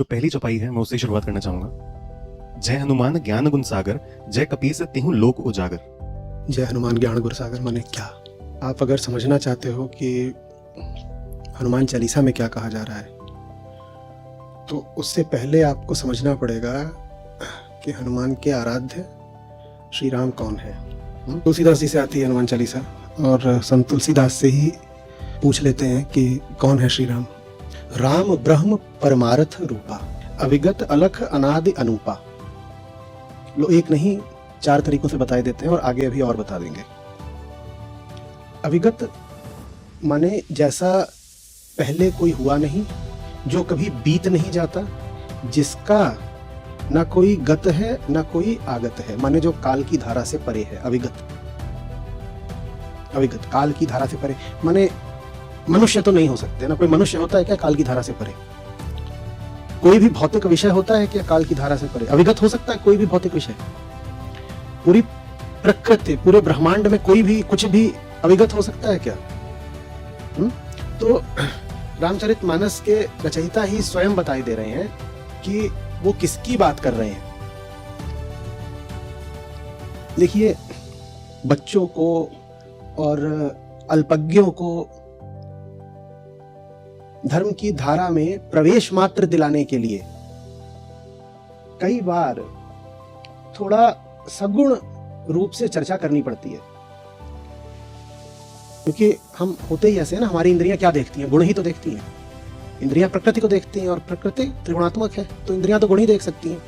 जो पहली चौपाई है मैं उससे ही शुरुआत करना चाहूंगा। जय हनुमान ज्ञान गुण सागर, जय कपीस तिहु लोक उजागर। जय हनुमान ज्ञान गुण सागर माने क्या? आप अगर समझना चाहते हो कि हनुमान चालीसा में क्या कहा जा रहा है तो उससे पहले आपको समझना पड़ेगा कि हनुमान के आराध्य श्री राम कौन है। तुलसीदास जी से आती है हनुमान चालीसा और संत तुलसीदास से ही पूछ लेते हैं कि कौन है श्री राम। राम ब्रह्म परमार्थ रूपा, अविगत अलख अनादि अनूपा। लो एक नहीं 4 तरीकों से बताए देते हैं और आगे अभी और बता देंगे। अविगत माने जैसा पहले कोई हुआ नहीं, जो कभी बीत नहीं जाता, जिसका ना कोई गत है ना कोई आगत है, माने जो काल की धारा से परे है। अविगत, अविगत काल की धारा से परे माने मनुष्य तो नहीं हो सकते ना। कोई मनुष्य होता है क्या काल की धारा से परे? कोई भी भौतिक विषय होता है क्या काल की धारा से परे? अविगत हो सकता है कोई भी भौतिक विषय? पूरी प्रकृति, पूरे ब्रह्मांड में कोई भी कुछ भी अविगत हो सकता है क्या? तो रामचरितमानस के रचयिता ही स्वयं बताई दे रहे हैं कि वो किसकी बात कर रहे हैं। देखिए, बच्चों को और अल्पज्ञों को धर्म की धारा में प्रवेश मात्र दिलाने के लिए कई बार थोड़ा सगुण रूप से चर्चा करनी पड़ती है, क्योंकि हम होते ही ऐसे हैं ना। हमारी इंद्रियां क्या देखती हैं? गुण ही तो देखती हैं। इंद्रियां प्रकृति को देखती हैं और प्रकृति त्रिगुणात्मक है, तो इंद्रियां तो गुण ही देख सकती हैं।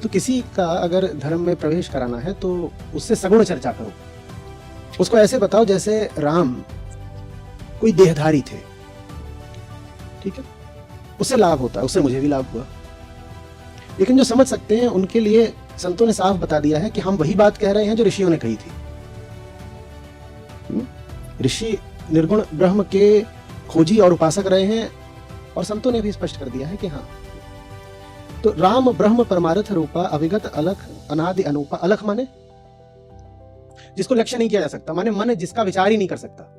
तो किसी का अगर धर्म में प्रवेश कराना है तो उससे सगुण चर्चा करो। उसको ऐसे बताओ जैसे राम कोई देहधारी थे, ठीक है? उससे लाभ होता है, उससे मुझे भी लाभ हुआ। लेकिन जो समझ सकते हैं उनके लिए संतों ने साफ बता दिया है कि हम वही बात कह रहे हैं जो ऋषियों ने कही थी। ऋषि निर्गुण ब्रह्म के खोजी और उपासक रहे हैं और संतों ने भी स्पष्ट कर दिया है कि हाँ। तो राम ब्रह्म परमार्थ रूपा, अविगत अलख अनादि अनूपा। अलख माने जिसको लक्ष्य नहीं किया जा सकता, माने मन जिसका विचार ही नहीं कर सकता।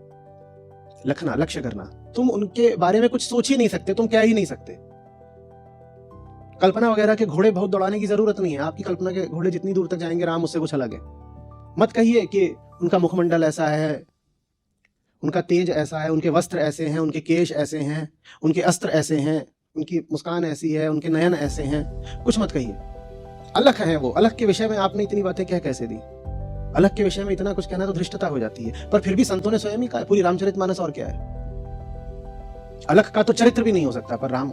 लखना, लक्ष्य करना। तुम उनके बारे में कुछ सोच ही नहीं सकते, तुम क्या ही नहीं सकते। कल्पना वगैरह के घोड़े बहुत दौड़ाने की जरूरत नहीं है। आपकी कल्पना के घोड़े जितनी दूर तक जाएंगे, राम उससे कुछ अलग है। मत कहिए कि उनका मुखमंडल ऐसा है, उनका तेज ऐसा है, उनके वस्त्र ऐसे हैं, उनके केश ऐसे हैं, उनके अस्त्र ऐसे हैं, उनकी मुस्कान ऐसी है, उनके नयन ऐसे हैं। कुछ मत कहिए। अलख है वो। अलख के विषय में आपने इतनी बातें कह कैसे दी? अलख के विषय में इतना कुछ कहना तो धृष्टता हो जाती है। पर फिर भी संतों ने स्वयं ही कहा, पूरी रामचरितमानस और क्या है। अलख का तो चरित्र भी नहीं हो सकता, पर राम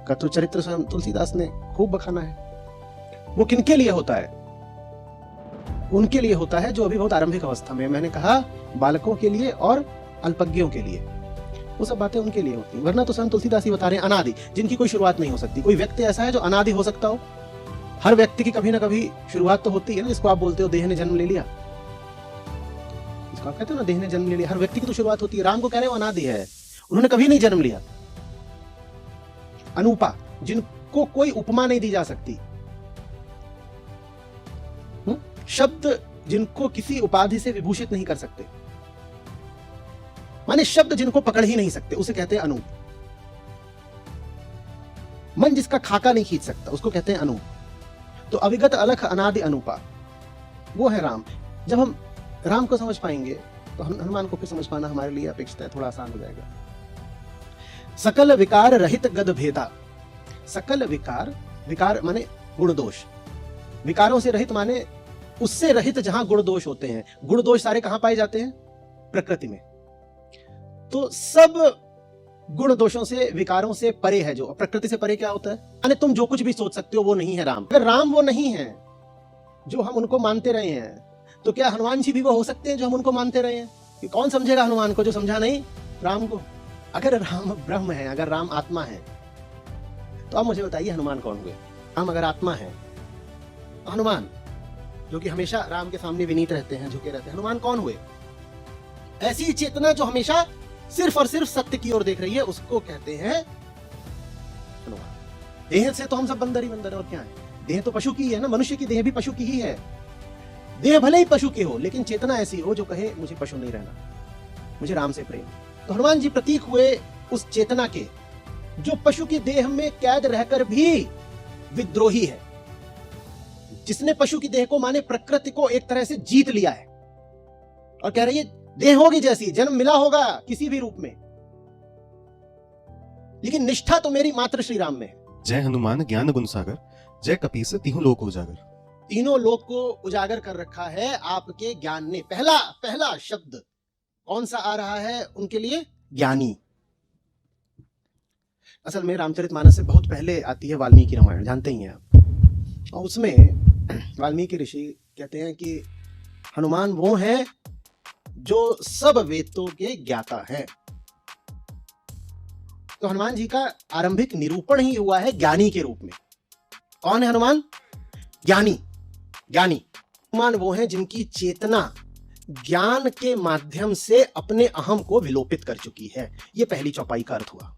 का तो चरित्र स्वयं तुलसीदास ने खूब बखाना है। वो किनके लिए होता है? उनके लिए होता है जो अभी बहुत आरंभिक अवस्था में, मैंने कहा बालकों के लिए और अल्पज्ञों के लिए। वो सब बातें उनके लिए होती हैं। वरना तो स्वयं तुलसीदास ही बता रहे हैं अनादि, जिनकी कोई शुरुआत नहीं हो सकती। कोई व्यक्ति ऐसा है जो अनादि हो सकता हो? हर व्यक्ति की कभी ना कभी शुरुआत तो होती है ना। जिसको आप बोलते हो देह ने जन्म ले लिया, जिसको आप कहते हो ना देह ने जन्म ले लिया, हर व्यक्ति की तो शुरुआत होती है। राम को कह रहे हो अनादि है, उन्होंने कभी नहीं जन्म लिया। अनूपा, जिनको कोई उपमा नहीं दी जा सकती। शब्द जिनको किसी उपाधि से विभूषित नहीं कर सकते, माने शब्द जिनको पकड़ ही नहीं सकते, उसे कहते हैं अनूप। मन जिसका खाका नहीं खींच सकता, उसको कहते हैं अनूप। तो अविगत अलख अनादि अनूपा, वो है राम। जब हम राम को समझ पाएंगे तो हम हनुमान को फिर समझ पाना हमारे लिए अपेक्षित है, थोड़ा आसान हो जाएगा। सकल विकार रहित गद भेदा। सकल विकार, विकार माने गुण दोष। विकारों से रहित माने उससे रहित जहां गुण दोष होते हैं। गुण दोष सारे कहां पाए जाते हैं? प्रकृति में। तो सब गुण दोषों से, विकारों से परे है। जो प्रकृति से परे क्या होता है? यानी तुम जो कुछ भी सोच सकते हो वो नहीं है राम। अगर राम वो नहीं है जो हम उनको मानते रहे हैं, तो क्या हनुमान जी भी वो हो सकते हैं जो हम उनको मानते रहे हैं? कि कौन समझेगा हनुमान को जो समझा नहीं राम को? अगर राम ब्रह्म है, अगर राम आत्मा है, तो आप मुझे बताइए हनुमान कौन हुए? राम अगर आत्मा है, हनुमान जो कि हमेशा राम के सामने विनीत रहते हैं, झुके रहते हैं, हनुमान कौन हुए? ऐसी चेतना जो हमेशा सिर्फ और सिर्फ सत्य की ओर देख रही है, उसको कहते हैं हनुमान। देह से तो हम सब बंदर ही बंदर, और क्या है? देह तो पशु की है ना, मनुष्य की देह भी पशु की ही है। देह भले ही पशु की हो, लेकिन चेतना ऐसी हो जो कहे मुझे पशु नहीं रहना, मुझे राम से प्रेम। तो हनुमान जी प्रतीक हुए उस चेतना के जो पशु की देह में कैद रहकर भी विद्रोही है, जिसने पशु की देह को माने प्रकृति को एक तरह से जीत लिया है और कह रही है देह होगी जैसी, जन्म मिला होगा किसी भी रूप में, लेकिन निष्ठा तो मेरी मात्र श्री राम में है। जय हनुमान ज्ञान गुण सागर, जय कपीस तीहूं लोक उजागर। तीनों लोक को उजागर कर रखा है आपके ज्ञान ने। पहला पहला शब्द कौन सा आ रहा है उनके लिए? ज्ञानी। असल में रामचरितमानस से बहुत पहले आती है वाल्मीकि रामायण, जानते ही हैं आप। और उसमें वाल्मीकि ऋषि कहते हैं कि हनुमान वो हैं जो सब वेदों के ज्ञाता हैं। तो हनुमान जी का आरंभिक निरूपण ही हुआ है ज्ञानी के रूप में। कौन है हनुमान? ज्ञानी। ज्ञानी हनुमान वो हैं जिनकी चेतना ज्ञान के माध्यम से अपने अहम को विलोपित कर चुकी है। यह पहली चौपाई का अर्थ हुआ।